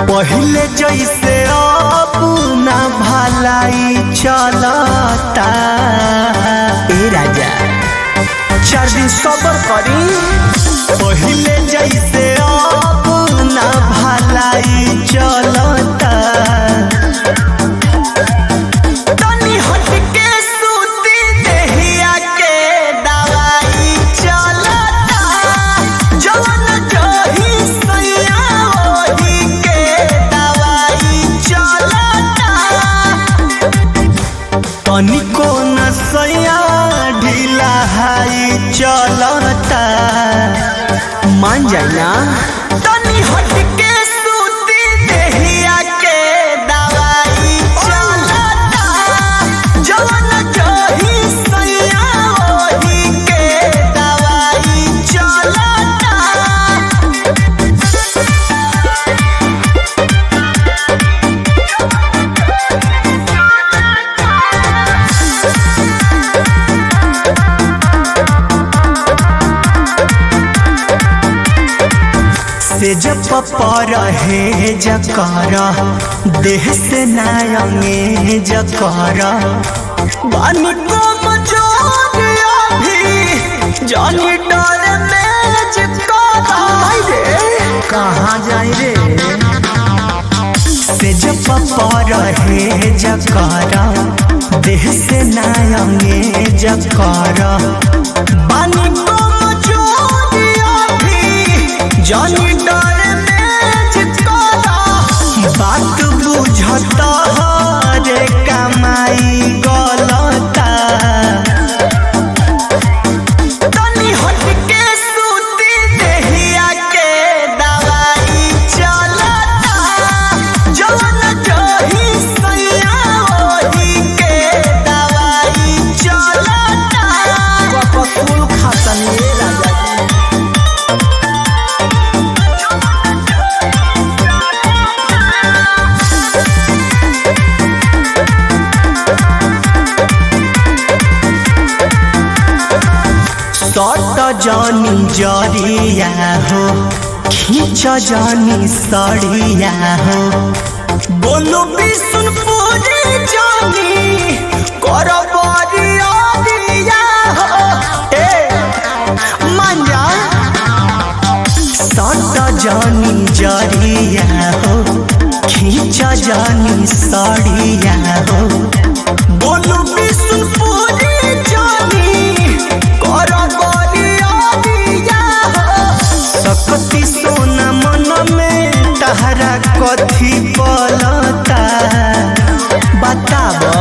पहले जैसे अब ना भलाई चलता। ए राजा 4 दिन सबर करी। पहले जैसे अब ना भलाई चलता। तनी हटके सूती देहिया के दवाई चलता। जवन जही सैया ओही के दवाई चलता। तनिको न सैया ढीला हाई चलता। मान जाए ना। तनी हटके सूती देहिया के दवाई चलता। जवन जही सैया ओही के दवाई चलता। से जब पर है जकर देह से नायंगे जकर बानी को मजोरिया भी जानी डर में जकर कहाँ जाए रे। से जब पर है जकर देह से नायंगे जकर बानी को मजोरिया भी जानी बात बुझता रे कमाई गलता। तनी हटके सूती देहिया के दवाई चलता। जवन जही सैया ओही के दवाई चलता। कपसूल खातनी राजा सट जानी जरिया हो खींच जानी सड़िया हो। बोलो विष्णुपुरी जानी कर बरिया हो। मान जा। सट जानी जरिया हो खींच जानी सड़िया हो। बोलो विष्णुपुरी जानी सकती सोना मन में तहरा कथी पलता बताब।